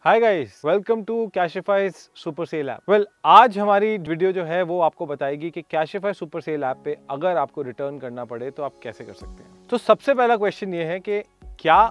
Hi guys, welcome to Cashify super sale app. आज हमारी video जो है वो आपको बताएगी कि कैशिफाई सुपर सेल ऐप पे अगर आपको रिटर्न करना पड़े तो आप कैसे कर सकते हैं। तो सबसे पहला क्वेश्चन ये है कि क्या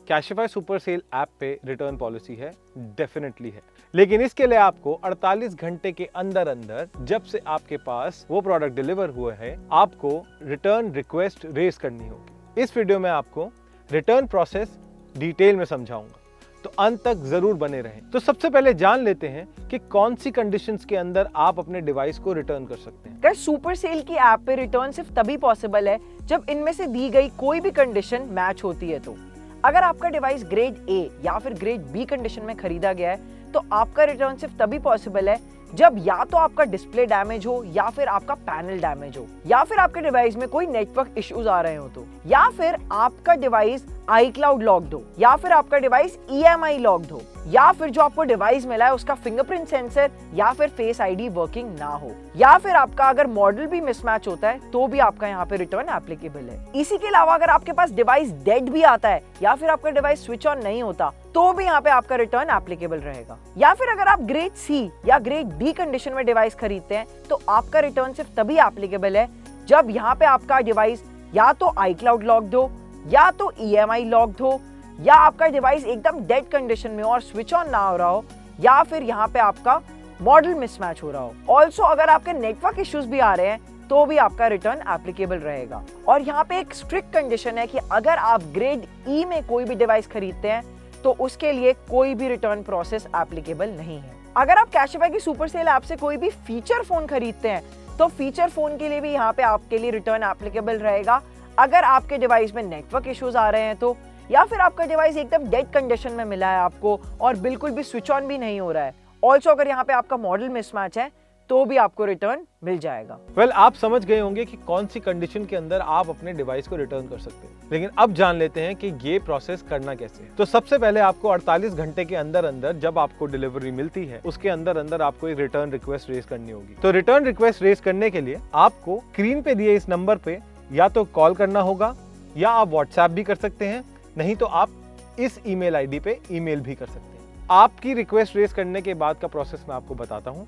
कैशिफाई सुपर सेल ऐप पे रिटर्न पॉलिसी है? डेफिनेटली है, लेकिन इसके लिए आपको 48 घंटे के अंदर अंदर जब से आपके पास वो प्रोडक्ट डिलीवर हुआ है आपको रिटर्न रिक्वेस्ट रेज करनी होगी। इस वीडियो में आपको रिटर्न प्रोसेस डिटेल में समझाऊंगा, तो अंत तक जरूर बने रहें। तो सबसे पहले जान लेते हैं कि कौन सी कंडीशंस के अंदर आप अपने डिवाइस को रिटर्न कर सकते हैं। गाइस, सुपर सेल की ऐप पे रिटर्न सिर्फ तभी पॉसिबल है जब इनमें से दी गई कोई भी कंडीशन मैच होती है। तो अगर आपका डिवाइस ग्रेड ए या फिर ग्रेड बी कंडीशन में खरीदा गया है तो आपका रिटर्न सिर्फ तभी पॉसिबल है जब या तो आपका डिस्प्ले डैमेज हो, या फिर आपका पैनल डैमेज हो, या फिर आपके डिवाइस में कोई नेटवर्क इश्यूज आ रहे हो, तो या फिर आपका डिवाइस iCloud लॉक्ड हो, या फिर आपका डिवाइस EMI लॉक्ड हो, या फिर जो आपको डिवाइस मिला है उसका फिंगरप्रिंट सेंसर या फिर फेस आईडी वर्किंग ना हो, या फिर आपका अगर मॉडल भी मिसमैच होता है तो भी आपका यहाँ पे रिटर्न एप्लीकेबल है। इसी के अलावा अगर आपके पास डिवाइस डेड भी आता है या फिर आपका डिवाइस स्विच ऑन नहीं होता तो भी यहाँ पे आपका रिटर्न एप्लीकेबल रहेगा। या फिर अगर आप ग्रेड सी या ग्रेड डी कंडीशन में डिवाइस खरीदते हैं तो आपका रिटर्न सिर्फ तभी एप्लीकेबल है जब यहाँ पे आपका डिवाइस या तो iCloud लॉक्ड हो, या तो EMI लॉक्ड हो, या आपका डिवाइस एकदम डेड कंडीशन में और स्विच ऑन ना हो रहा हो, या फिर यहाँ पे आपका मॉडल मिसमैच हो रहा हो। ऑल्सो अगर आपके नेटवर्क इश्यूज भी आ रहे हैं तो भी आपका रिटर्न एप्लीकेबल रहेगा। और यहाँ पे एक स्ट्रिक्ट कंडीशन है कि अगर आप ग्रेड ई में कोई भी डिवाइस खरीदते हैं तो उसके लिए कोई भी रिटर्न प्रोसेस एप्लीकेबल नहीं है। अगर आप कैशिफाई की सुपर सेल ऐप से कोई भी फीचर फोन खरीदते हैं तो फीचर फोन के लिए भी यहाँ पे आपके लिए रिटर्न एप्लीकेबल रहेगा अगर आपके डिवाइस में नेटवर्क इश्यूज आ रहे हैं तो, या फिर आपका डिवाइस एकदम डेड कंडीशन में मिला है आपको और बिल्कुल भी स्विच ऑन भी नहीं हो रहा है। ऑल्सो अगर यहाँ पे आपका मॉडल मिसमैच है तो भी आपको रिटर्न मिल जाएगा। आप समझ गए होंगे कि कौन सी कंडीशन के अंदर आप अपने डिवाइस को रिटर्न कर सकते हैं, लेकिन अब जान लेते हैं कि ये प्रोसेस करना कैसे है। तो सबसे पहले आपको 48 घंटे के अंदर अंदर जब आपको डिलीवरी मिलती है उसके अंदर अंदर आपको एक रिटर्न रिक्वेस्ट रेज करनी होगी। तो रिटर्न रिक्वेस्ट रेज करने के लिए आपको स्क्रीन पे दिए इस नंबर पे या तो कॉल करना होगा, या आप व्हाट्सएप भी कर सकते हैं, नहीं तो आप इस ईमेल आईडी पे ईमेल भी कर सकते हैं। आपकी रिक्वेस्ट रेज करने के बाद का प्रोसेस मैं आपको बताता हूं।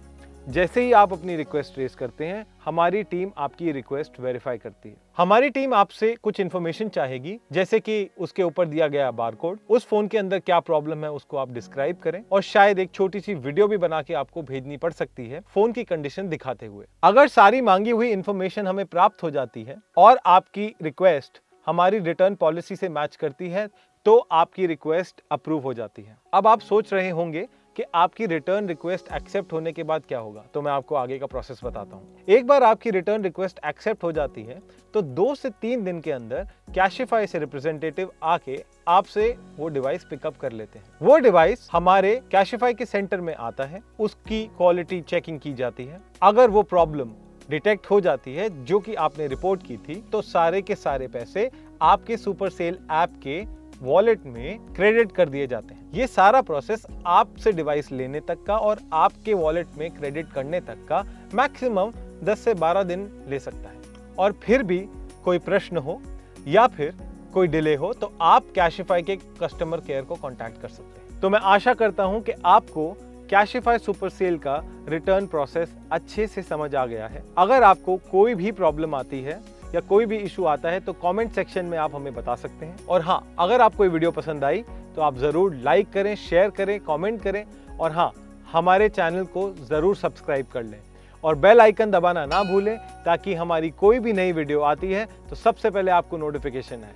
जैसे ही आप अपनी रिक्वेस्ट रेज करते हैं हमारी टीम आपकी रिक्वेस्ट वेरीफाई करती है। हमारी टीम आपसे कुछ इन्फॉर्मेशन चाहेगी, जैसे कि उसके ऊपर दिया गया बारकोड, उस फोन के अंदर क्या प्रॉब्लम है उसको आप डिस्क्राइब करें, और शायद एक छोटी सी वीडियो भी बना के आपको भेजनी पड़ सकती है फोन की कंडीशन दिखाते हुए। अगर सारी मांगी हुई इन्फॉर्मेशन हमें प्राप्त हो जाती है और आपकी रिक्वेस्ट हमारी रिटर्न पॉलिसी से मैच करती है तो आपकी रिक्वेस्ट अप्रूव हो जाती है। अब आप सोच रहे होंगे कि आपकी रिटर्न रिक्वेस्ट एक्सेप्ट होने के बाद क्या होगा, तो मैं आपको आगे का प्रोसेस बताता हूँ। एक बार आपकी रिटर्न रिक्वेस्ट एक्सेप्ट हो जाती है तो 2 से 3 दिन के अंदर कैशिफाई से रिप्रेजेंटेटिव आके आपसे वो डिवाइस पिकअप कर लेते हैं। वो डिवाइस हमारे कैशिफाई के सेंटर में आता है, उसकी क्वालिटी चेकिंग की जाती है। अगर वो प्रॉब्लम डिटेक्ट हो जाती है जो कि आपने रिपोर्ट की थी तो सारे के सारे पैसे आपके सुपर सेल ऐप के वॉलेट में क्रेडिट कर दिए जाते हैं। ये सारा प्रोसेस आपसे डिवाइस लेने तक का और आपके वॉलेट में क्रेडिट करने तक का मैक्सिमम 10 से 12 दिन ले सकता है। और फिर भी कोई प्रश्न हो या फिर कोई डिले हो तो आप कैशिफाई के कस्टमर केयर को कांटेक्ट कर सकते हैं। तो मैं आशा करता हूं कि आपको कैशिफाई सुपर सेल का रिटर्न प्रोसेस अच्छे से समझ आ गया है। अगर आपको कोई भी प्रॉब्लम आती है या कोई भी इशू आता है तो कमेंट सेक्शन में आप हमें बता सकते हैं। और हाँ, अगर आपको ये वीडियो पसंद आई तो आप जरूर लाइक करें, शेयर करें, कमेंट करें, और हाँ, हमारे चैनल को जरूर सब्सक्राइब कर लें और बेल आइकन दबाना ना भूलें ताकि हमारी कोई भी नई वीडियो आती है तो सबसे पहले आपको नोटिफिकेशन आए।